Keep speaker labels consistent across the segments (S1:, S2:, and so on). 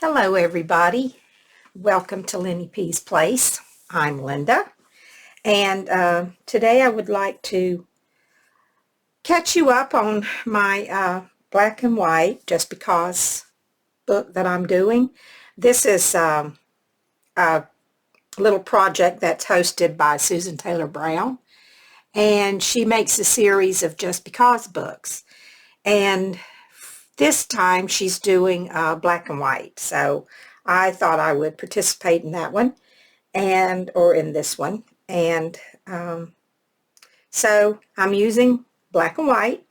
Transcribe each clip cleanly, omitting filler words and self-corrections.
S1: Hello everybody. Welcome to Lenny P's Place. I'm Linda, and today I would like to catch you up on my black and white Just Because book that I'm doing. This is a little project that's hosted by Susan Taylor Brown, and she makes a series of Just Because books, and this time she's doing black and white, so I thought I would participate in that one or in this one. And so I'm using black and white,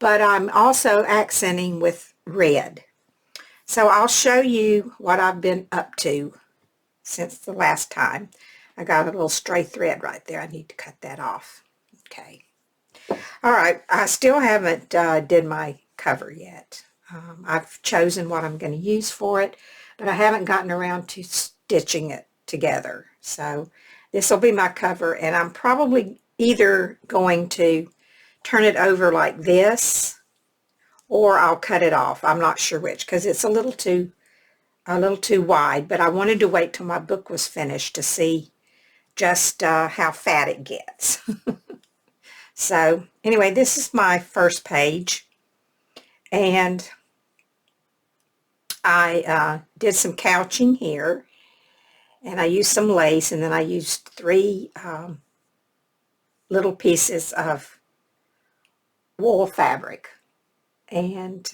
S1: but I'm also accenting with red. So I'll show you what I've been up to since the last time. I got a little stray thread right there. I need to cut that off. Okay. All right. I still haven't did my cover yet. I've chosen what I'm going to use for it, but I haven't gotten around to stitching it together. So this will be my cover, and I'm probably either going to turn it over like this, or I'll cut it off. I'm not sure which, because it's a little too wide, but I wanted to wait till my book was finished to see just how fat it gets. So anyway, this is my first page, and I did some couching here, and I used some lace, and then I used three little pieces of wool fabric, and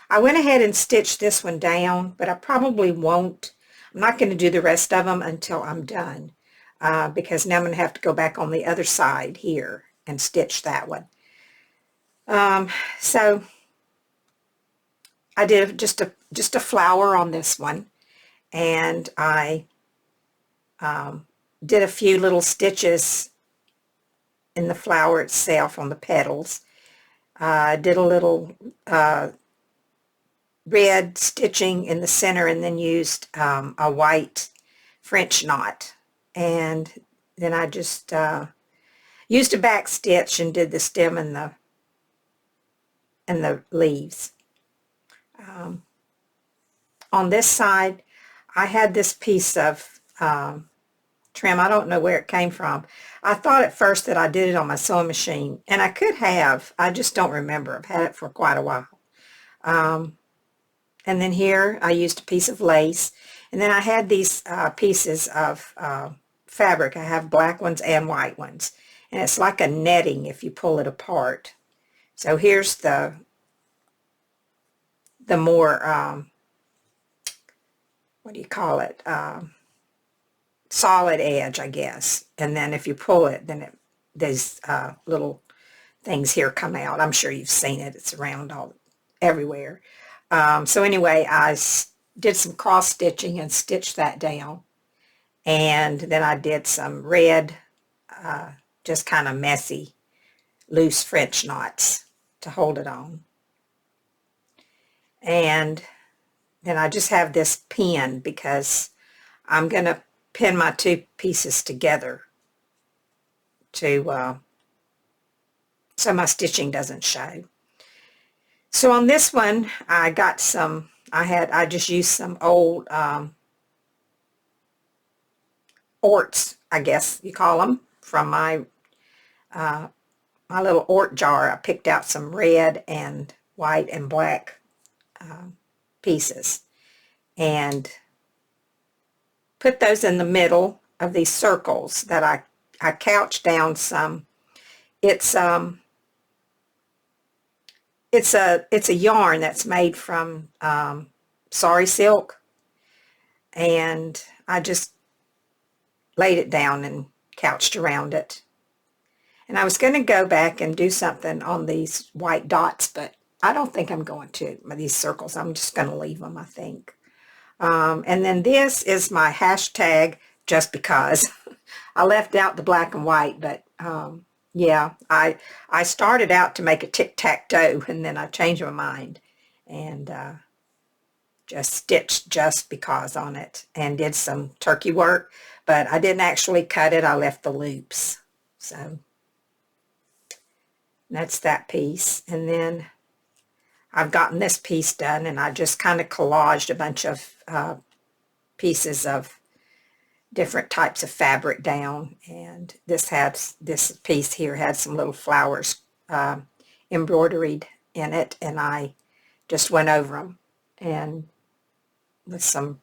S1: I went ahead and stitched this one down, but I probably won't. I'm not going to do the rest of them until I'm done, because now I'm going to have to go back on the other side here and stitch that one. So I did just a flower on this one, and I did a few little stitches in the flower itself on the petals. I did a little red stitching in the center, and then used a white French knot, and then I just used a back stitch and did the stem and the leaves. On this side, I had this piece of trim. I don't know where it came from. I thought at first that I did it on my sewing machine, and I could have. I just don't remember. I've had it for quite a while. And then here I used a piece of lace, and then I had these pieces of fabric. I have black ones and white ones, and it's like a netting if you pull it apart. So here's the more what do you call it, solid edge, I guess, and then if you pull it, then these little things here come out. I'm sure you've seen it. It's around everywhere. So anyway, I did some cross stitching and stitched that down, and then I did some red, just kind of messy, loose French knots to hold it on. And then I just have this pin because I'm going to pin my two pieces together to so my stitching doesn't show. So on this one, I got some, I just used some old orts, I guess you call them, from my little ort jar. I picked out some red and white and black pieces and put those in the middle of these circles that I couched down some. It's a yarn that's made from sari silk, and I just laid it down and couched around it. And I was going to go back and do something on these white dots, but I don't think I'm going to. These circles, I'm just going to leave them, I think. And then this is my hashtag Just Because. I left out the black and white, but yeah, I started out to make a tic-tac-toe, and then I changed my mind and just stitched Just Because on it and did some turkey work, but I didn't actually cut it. I left the loops. So that's that piece. And then I've gotten this piece done, and I just kind of collaged a bunch of pieces of different types of fabric down, and this piece here had some little flowers embroidered in it, and I just went over them and with some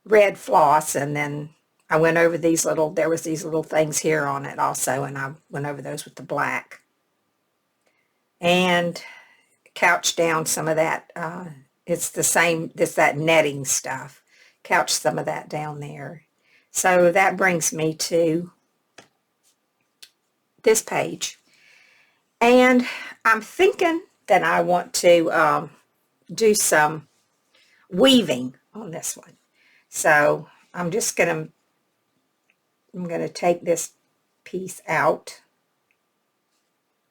S1: red floss, and then I went over there was these little things here on it also, and I went over those with the black and couched down some of that. It's that netting stuff. Couch some of that down there. So that brings me to this page. And I'm thinking that I want to do some weaving on this one. So I'm going to take this piece out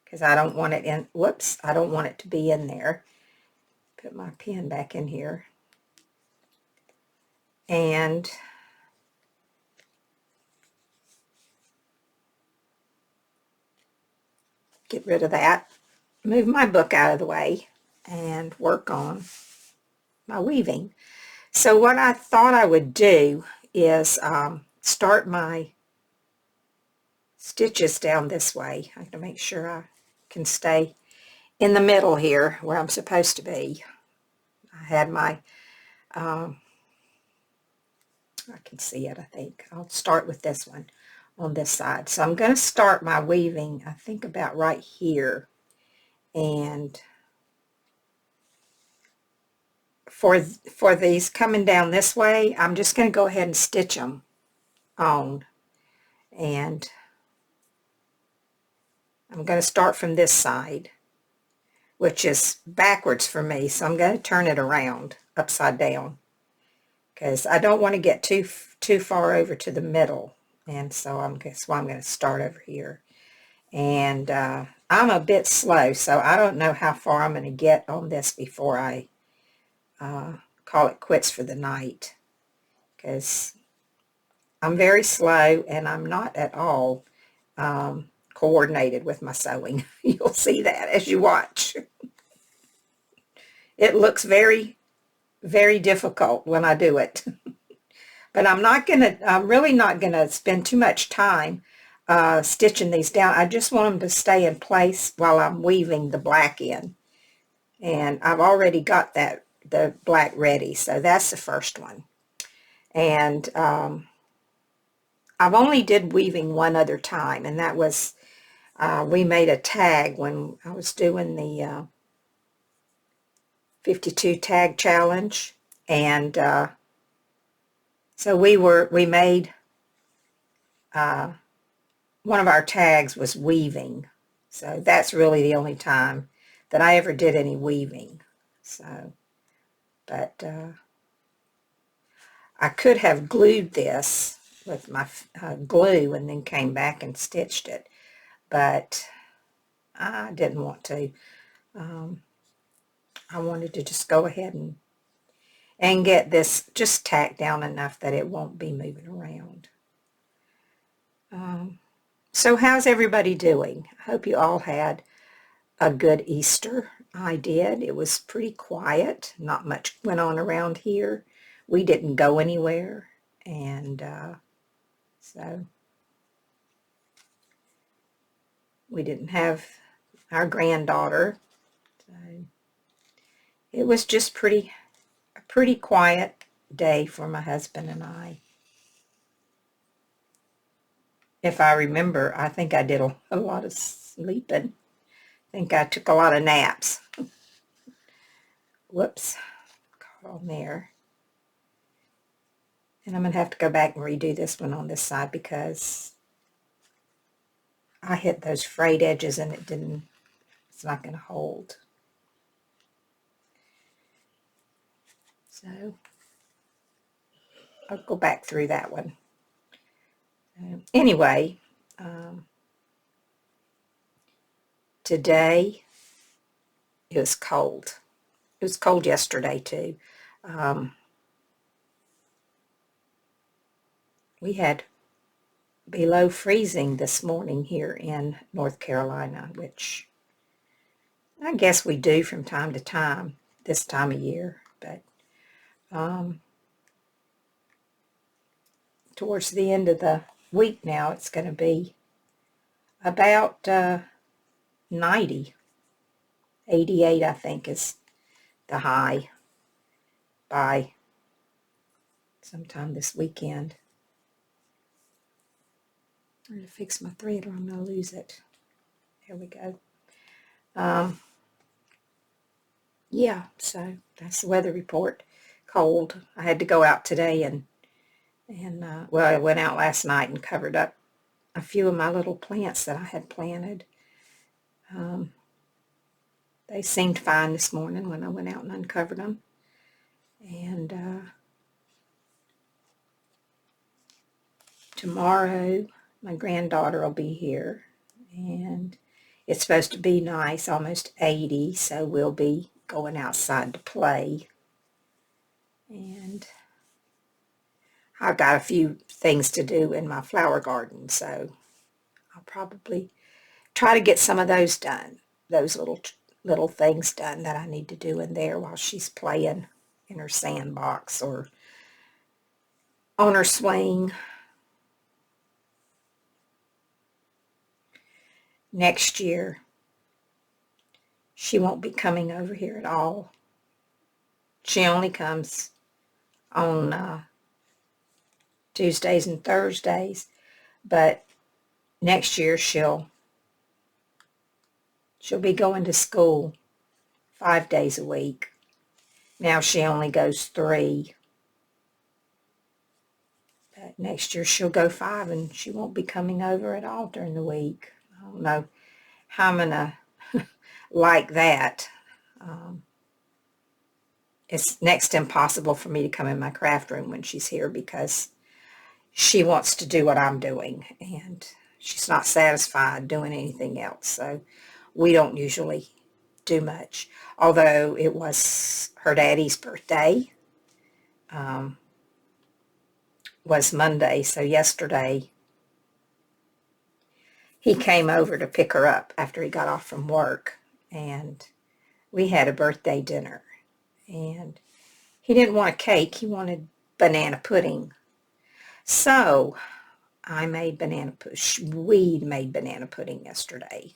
S1: because I don't want it in, whoops, I don't want it to be in there. Put my pen back in here. And get rid of that. Move my book out of the way and work on my weaving. So what I thought I would do is start my stitches down this way. I have to make sure I can stay in the middle here where I'm supposed to be. I had my, I can see it, I think. I'll start with this one on this side. So I'm going to start my weaving, I think about right here. And for these coming down this way, I'm just going to go ahead and stitch them on. And I'm going to start from this side, which is backwards for me, so I'm going to turn it around upside down because I don't want to get too far over to the middle, and so that's why I'm going to start over here. And I'm a bit slow, so I don't know how far I'm going to get on this before I call it quits for the night, because I'm very slow and I'm not at all coordinated with my sewing. You'll see that as you watch. It looks very, very difficult when I do it. But I'm really not gonna spend too much time stitching these down. I just want them to stay in place while I'm weaving the black in. And I've already got the black ready, so that's the first one. And I've only did weaving one other time, and that was we made a tag when I was doing the 52 tag challenge, and so we made one of our tags was weaving, so that's really the only time that I ever did any weaving. So, but I could have glued this with my glue and then came back and stitched it, but I didn't want to. I wanted to just go ahead and get this just tacked down enough that it won't be moving around. So how's everybody doing? I hope you all had a good Easter. I did. It was pretty quiet. Not much went on around here. We didn't go anywhere, and so we didn't have our granddaughter. So it was just a pretty quiet day for my husband and I. If I remember, I think I did a lot of sleeping. I think I took a lot of naps. Whoops, caught on there. And I'm going to have to go back and redo this one on this side because I hit those frayed edges and it's not going to hold. So I'll go back through that one. Anyway, today it was cold. It was cold yesterday too. We had below freezing this morning here in North Carolina, which I guess we do from time to time, this time of year, but towards the end of the week now, it's going to be about 90. 88, I think, is the high by sometime this weekend. I'm going to fix my thread or I'm going to lose it. There we go. Yeah, so that's the weather report. Cold. I had to go out today and well, I went out last night and covered up a few of my little plants that I had planted. They seemed fine this morning when I went out and uncovered them. And tomorrow my granddaughter will be here, and it's supposed to be nice, almost 80, so we'll be going outside to play. And I've got a few things to do in my flower garden, so I'll probably try to get some of those done, those little things done that I need to do in there while she's playing in her sandbox or on her swing. Next year, she won't be coming over here at all. She only comes on Tuesdays and Thursdays, but next year she'll be going to school 5 days a week. Now she only goes 3. But next year she'll go 5, and she won't be coming over at all during the week. I don't know how I'm going to like that. It's next to impossible for me to come in my craft room when she's here because she wants to do what I'm doing, and she's not satisfied doing anything else. So we don't usually do much. Although it was her daddy's birthday, was Monday, so yesterday he came over to pick her up after he got off from work, and we had a birthday dinner. And he didn't want a cake, he wanted banana pudding. So we made banana pudding yesterday.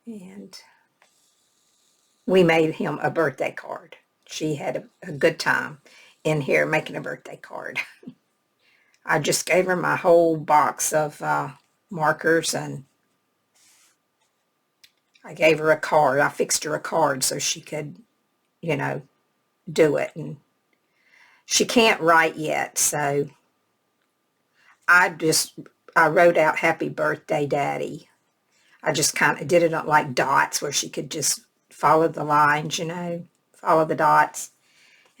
S1: And we made him a birthday card. She had a good time in here making a birthday card. I just gave her my whole box of markers, and I gave her a card. I fixed her a card so she could, do it. And she can't write yet, so I wrote out Happy Birthday, Daddy. I just kind of did it on like dots where she could just follow the lines, follow the dots.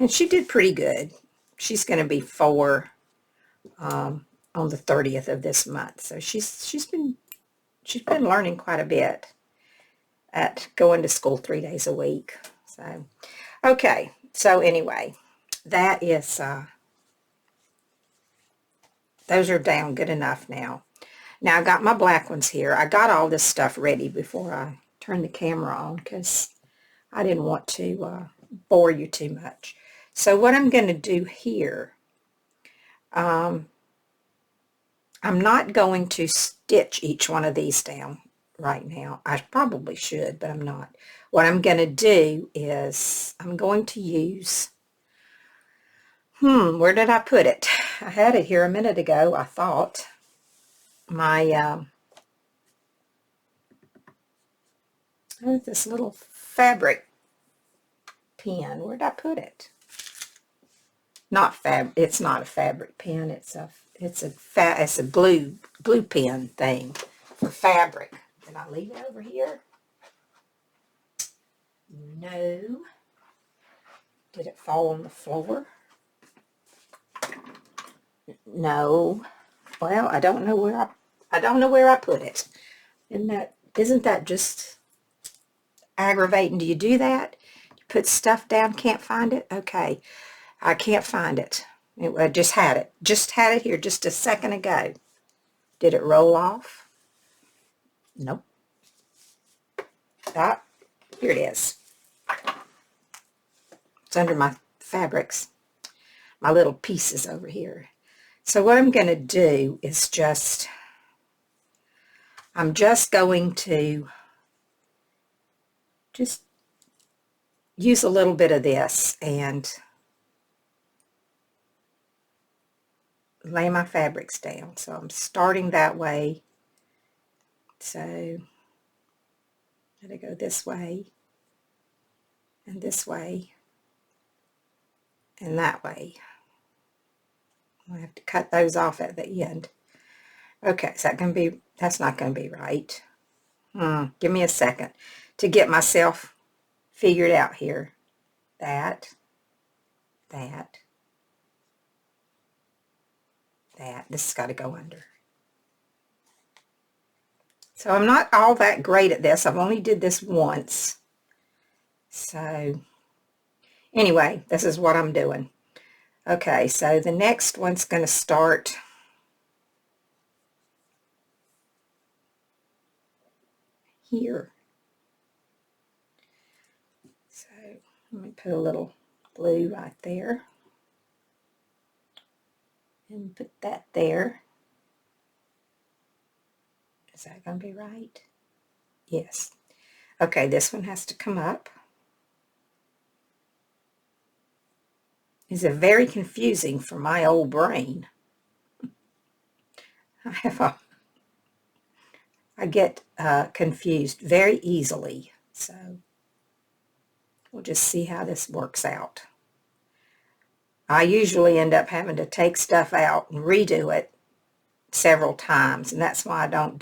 S1: And she did pretty good. She's going to be 4 on the 30th of this month. So she's been learning quite a bit at going to school 3 days a week. So, okay. So anyway, that is, those are down good enough now. Now I got my black ones here. I got all this stuff ready before I turned the camera on because I didn't want to bore you too much. So what I'm going to do here, I'm not going to stitch each one of these down right now. I probably should, but I'm not. What I'm going to do is I'm going to use, where did I put it? I had it here a minute ago, I thought. My, this little fabric pen. Where did I put it? It's not a fabric pen. It's a glue pen thing for fabric. Did I leave it over here? No. Did it fall on the floor? No. Well, I don't know where I put it. Isn't that just aggravating? Do you do that? You put stuff down, can't find it? Okay. I can't find it. I just had it here just a second ago. Did it roll off? Nope. Ah, here it is. It's under my fabrics, my little pieces over here. So what I'm going to do is I'm just going to just use a little bit of this and lay my fabrics down. So I'm starting that way. So let it go this way and this way and that way. I have to cut those off at the end. Okay, is that going to be, that's not going to be right. Give me a second to get myself figured out here. That. This has got to go under. So I'm not all that great at this. I've only did this once. So anyway, this is what I'm doing. Okay, so the next one's going to start here. So let me put a little blue right there. And put that there. Is that going to be right? Yes. Okay, this one has to come up. It's very confusing for my old brain. I get confused very easily. So we'll just see how this works out. I usually end up having to take stuff out and redo it several times, and that's why I don't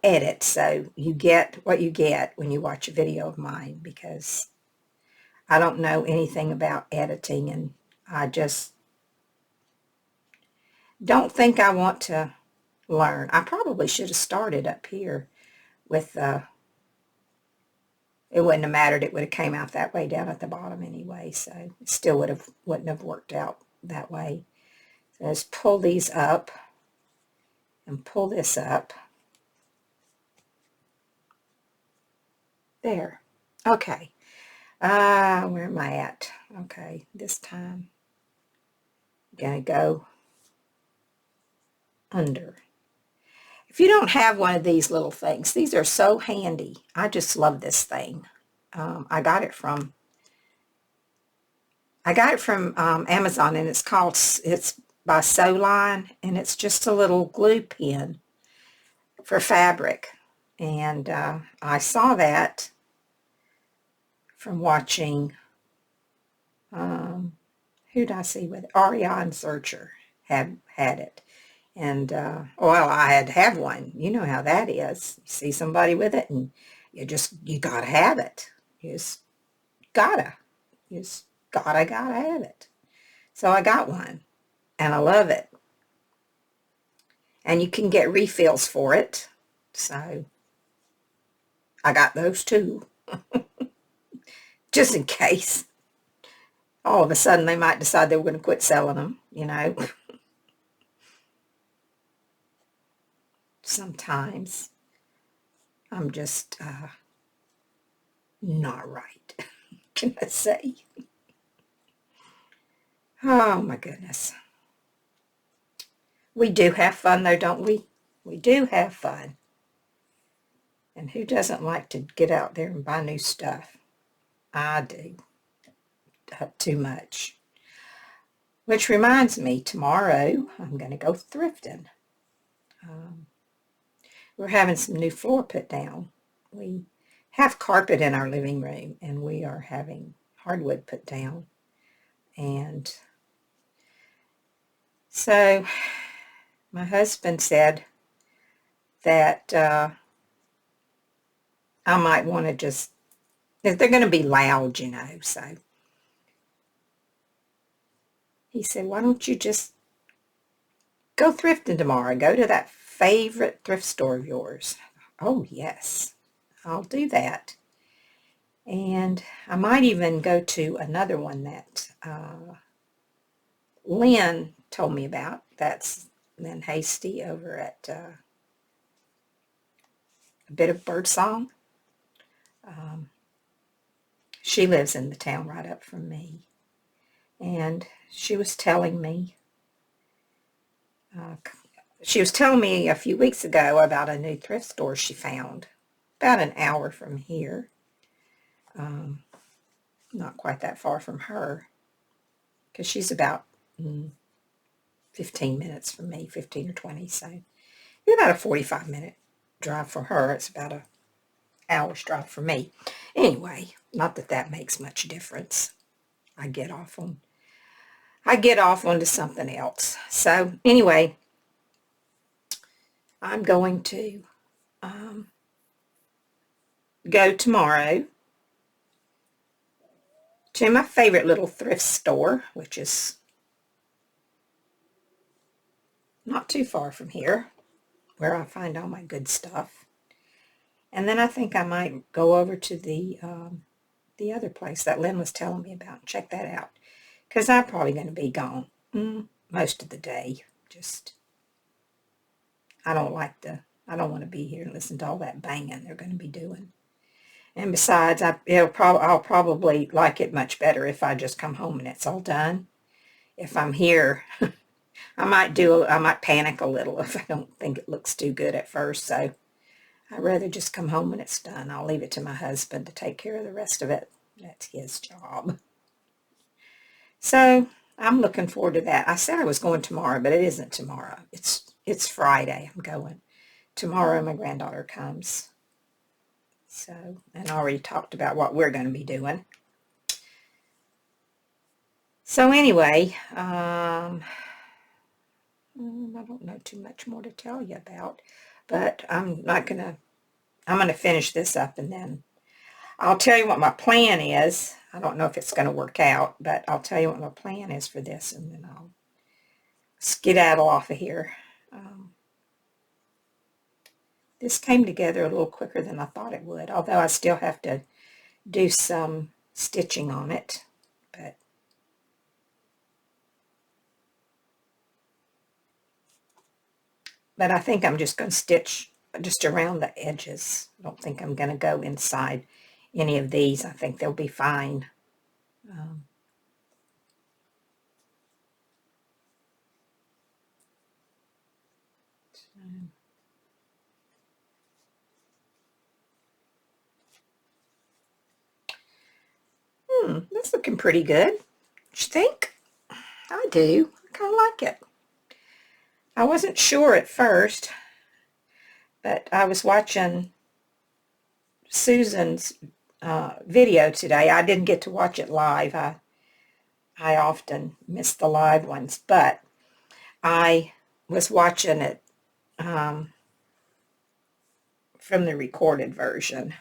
S1: edit, so you get what you get when you watch a video of mine, because I don't know anything about editing, and I just don't think I want to learn. I probably should have started up here with it wouldn't have mattered. It would have came out that way down at the bottom anyway, so it still wouldn't have worked out that way. So just pull these up and pull this up. There. Okay. Where am I at? Okay, this time I'm going to go under. If you don't have one of these little things, these are so handy. I just love this thing. I got it from Amazon, and it's by Sewline, and it's just a little glue pen for fabric. And I saw that from watching, who did I see with it? Ariane Searcher had it. And, well, I had to have one. You know how that is. You see somebody with it, and you gotta have it. You just gotta have it. So I got one, and I love it. And you can get refills for it. So I got those too, just in case. All of a sudden they might decide they were going to quit selling them, you know. Sometimes I'm just not right, can I say? Oh my goodness. We do have fun though, don't we? We do have fun. And who doesn't like to get out there and buy new stuff? I do. Too much. Which reminds me, tomorrow I'm going to go thrifting. We're having some new floor put down. We have carpet in our living room, and we are having hardwood put down. And so my husband said that I might want to just, they're going to be loud, you know, so he said, why don't you just go thrifting tomorrow? Go to that favorite thrift store of yours. Oh, yes, I'll do that. And I might even go to another one that Lynn told me about. That's Lynn Hasty over at a bit of bird song. She lives in the town right up from me. And she was telling me, a few weeks ago about a new thrift store she found about an hour from here. Not quite that far from her, because she's about 15 minutes from me, 15 or 20, so it's about a 45-minute drive for her. It's about an hour's drive for me. Anyway, not that that makes much difference. I get off onto something else. So anyway, I'm going to go tomorrow to my favorite little thrift store, which is not too far from here, where I find all my good stuff. And then I think I might go over to the other place that Lynn was telling me about and check that out, because I'm probably going to be gone most of the day. I don't want to be here and listen to all that banging they're going to be doing. And besides, I'll probably like it much better if I just come home and it's all done. If I'm here, I might panic a little if I don't think it looks too good at first. So I'd rather just come home when it's done. I'll leave it to my husband to take care of the rest of it. That's his job. So I'm looking forward to that. I said I was going tomorrow, but it isn't tomorrow. It's Friday. I'm going. Tomorrow my granddaughter comes. So, and I already talked about what we're going to be doing. So anyway, I don't know too much more to tell you about, but I'm going to finish this up, and then I'll tell you what my plan is. I don't know if it's going to work out, but I'll tell you what my plan is for this, and then I'll skedaddle off of here. This came together a little quicker than I thought it would, although I still have to do some stitching on it, but I think I'm just going to stitch just around the edges. I don't think I'm going to go inside any of these. I think they'll be fine. That's looking pretty good. Don't you think? I do. I kind of like it. I wasn't sure at first, but I was watching Susan's video today. I didn't get to watch it live. I often miss the live ones, but I was watching it from the recorded version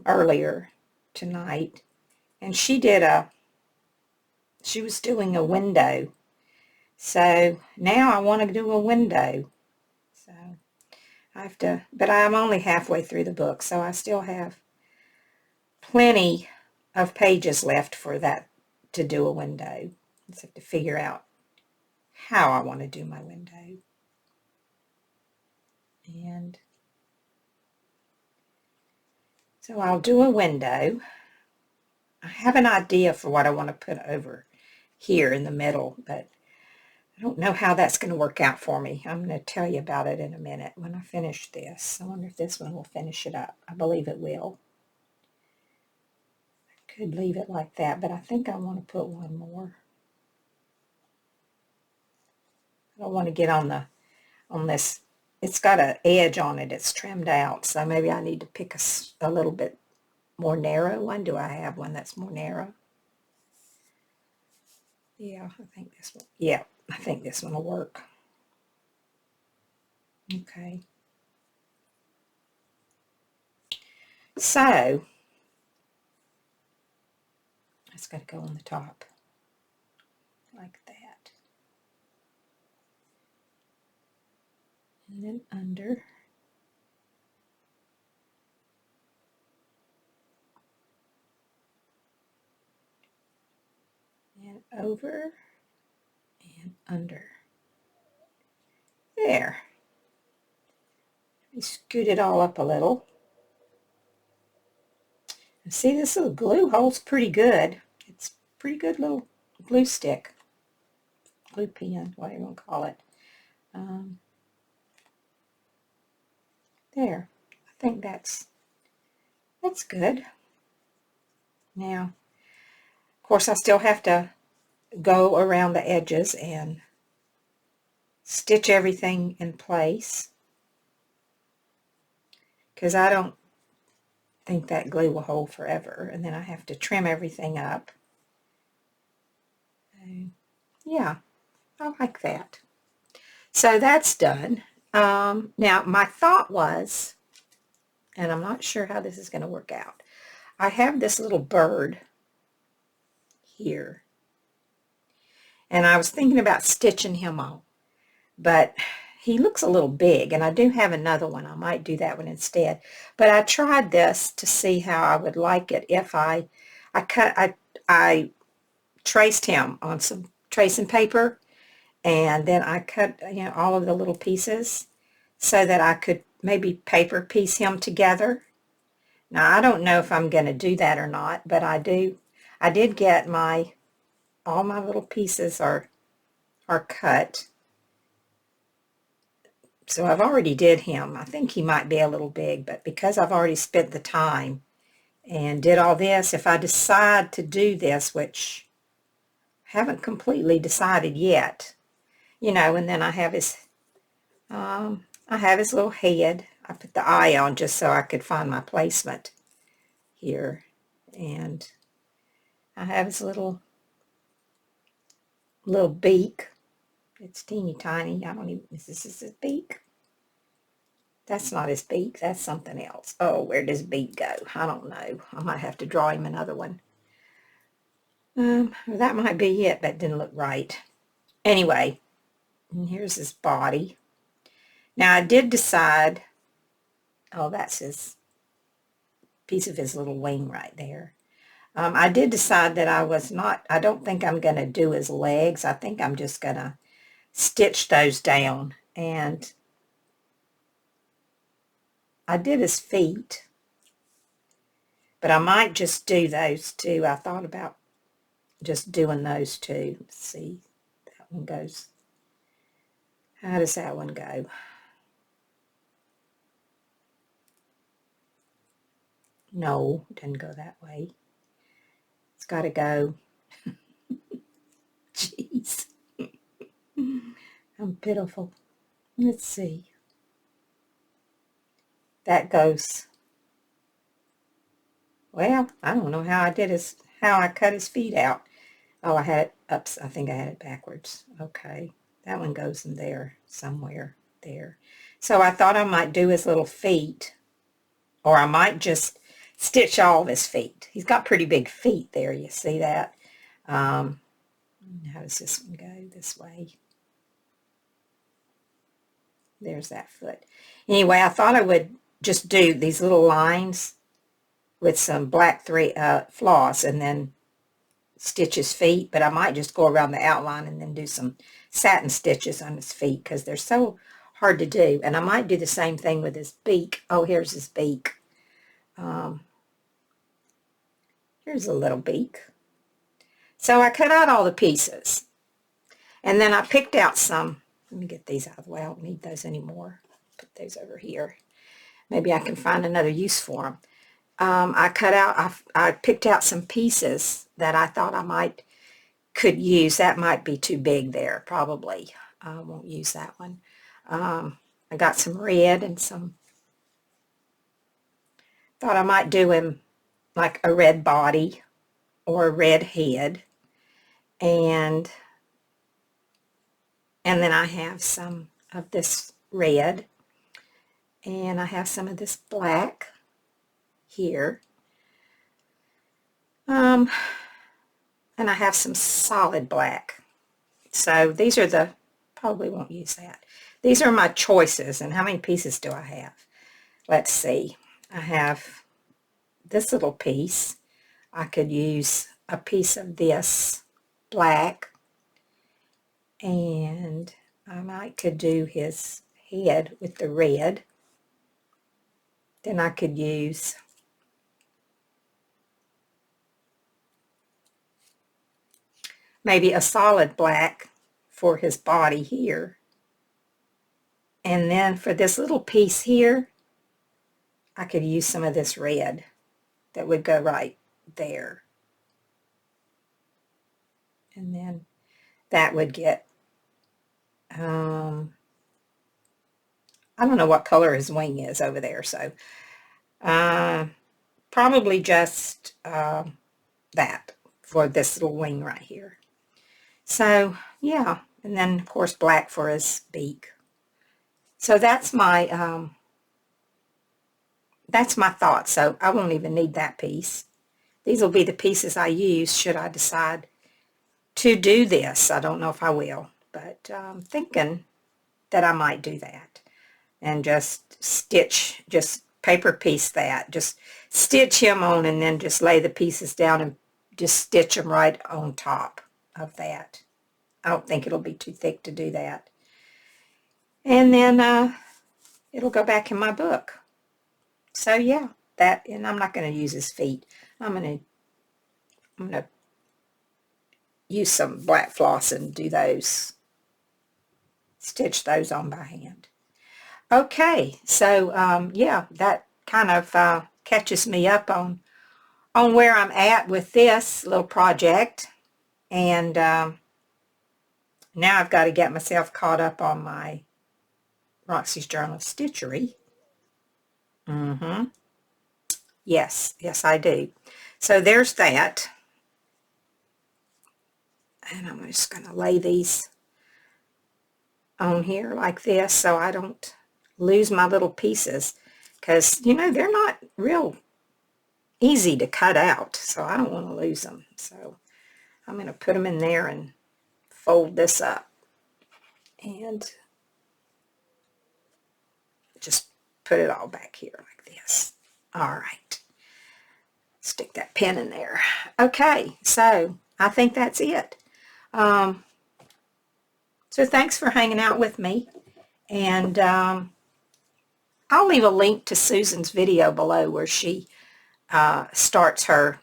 S1: earlier tonight, and she was doing a window. So now I want to do a window. So I have to, but I'm only halfway through the book, so I still have plenty of pages left for that to do a window. I just have to figure out how I want to do my window. And so I'll do a window. I have an idea for what I want to put over here in the middle, but I don't know how that's going to work out for me. I'm going to tell you about it in a minute when I finish this. I wonder if this one will finish it up. I believe it will. I could leave it like that, but I think I want to put one more. I don't want to get on this. It's got an edge on it. It's trimmed out, so maybe I need to pick a little bit more narrow one. Do I have one that's more narrow? Yeah, I think this one. Yeah, I think this one will work. Okay. So, it's got to go on the top like that. And then under. And over and under. There. me scoot it all up a little. And see, this little glue holds pretty good. It's a pretty good little glue stick. Glue pen, whatever you want to call it. There. I think that's good. Now, of course, I still have to go around the edges and stitch everything in place, because I don't think that glue will hold forever, and then I have to trim everything up. Yeah, I like that. So that's done. Now my thought was, and I'm not sure how this is going to work out, I have this little bird here, and I was thinking about stitching him on, but he looks a little big, and I do have another one. I might do that one instead. But I tried this to see how I would like it if I traced him on some tracing paper, and then I cut, all of the little pieces so that I could maybe paper piece him together. Now, I don't know if I'm going to do that or not, but I did get all my little pieces are cut. So I've already did him. I think he might be a little big, but because I've already spent the time and did all this, if I decide to do this, which I haven't completely decided yet, and then I have his little head. I put the eye on just so I could find my placement here, and I have his little beak. It's teeny tiny. I don't even, is this his beak? That's not his beak. That's something else. Oh, where does beak go? I don't know. I might have to draw him another one. That might be it. That didn't look right. Anyway, and here's his body. Now I did decide, oh, that's his piece of his little wing right there. I did decide that I don't think I'm going to do his legs. I think I'm just going to stitch those down. And I did his feet, but I might just do those two. I thought about just doing those two. Let's see, that one goes. How does that one go? No, it doesn't go that way. It's got to go. Jeez. I'm pitiful. Let's see. That goes. Well, I don't know how I cut his feet out. Oh, I had it up. I think I had it backwards. Okay. That one goes in there somewhere there. So I thought I might do his little feet, or I might just stitch all of his feet. He's got pretty big feet there. You see that? How does this one go? This way. There's that foot. Anyway, I thought I would just do these little lines with some black floss and then stitch his feet, but I might just go around the outline and then do some satin stitches on his feet because they're so hard to do. And I might do the same thing with his beak. Oh, here's his beak. Here's a little beak. So I cut out all the pieces, and then I picked out some. Let me get these out of the way. I don't need those anymore. Put those over here. Maybe I can find another use for them. I picked out some pieces that I thought I could use. That might be too big there, probably. I won't use that one. I got some red and thought I might do him like a red body or a red head. And then I have some of this red, and I have some of this black here. And I have some solid black. So these are probably won't use that. These are my choices. And how many pieces do I have? Let's see. I have this little piece. I could use a piece of this black, and I could do his head with the red. Then I could use maybe a solid black for his body here. And then for this little piece here, I could use some of this red that would go right there. And then that would get, I don't know what color his wing is over there, so probably just that for this little wing right here. So yeah, and then of course black for his beak. So that's my thought. So I won't even need that piece. These will be the pieces I use should I decide to do this. I don't know if I will, but I'm thinking that I might do that and just stitch, just paper piece that, just stitch him on and then just lay the pieces down and just stitch them right on top of that. I don't think it'll be too thick to do that. And then it'll go back in my book. So yeah, that, and I'm not going to use his feet. I'm going to use some black floss and do those, stitch those on by hand. Okay, so yeah, that kind of catches me up on where I'm at with this little project. And now I've got to get myself caught up on my Roxy's Journal of Stitchery. Yes, I do. So there's that. And I'm just going to lay these on here like this so I don't lose my little pieces. Because, you know, they're not real easy to cut out. So I don't want to lose them. So I'm going to put them in there and fold this up. And just put it all back here like this. All right. Stick that pin in there. Okay, so I think that's it. So thanks for hanging out with me. And I'll leave a link to Susan's video below where she starts her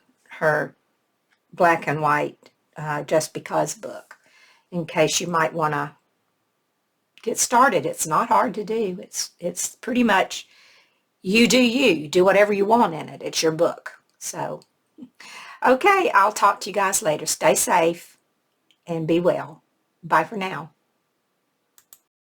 S1: black and white Just Because book, in case you might want to get started. It's not hard to do. It's pretty much you do you. Do whatever you want in it. It's your book. So, okay, I'll talk to you guys later. Stay safe and be well. Bye for now.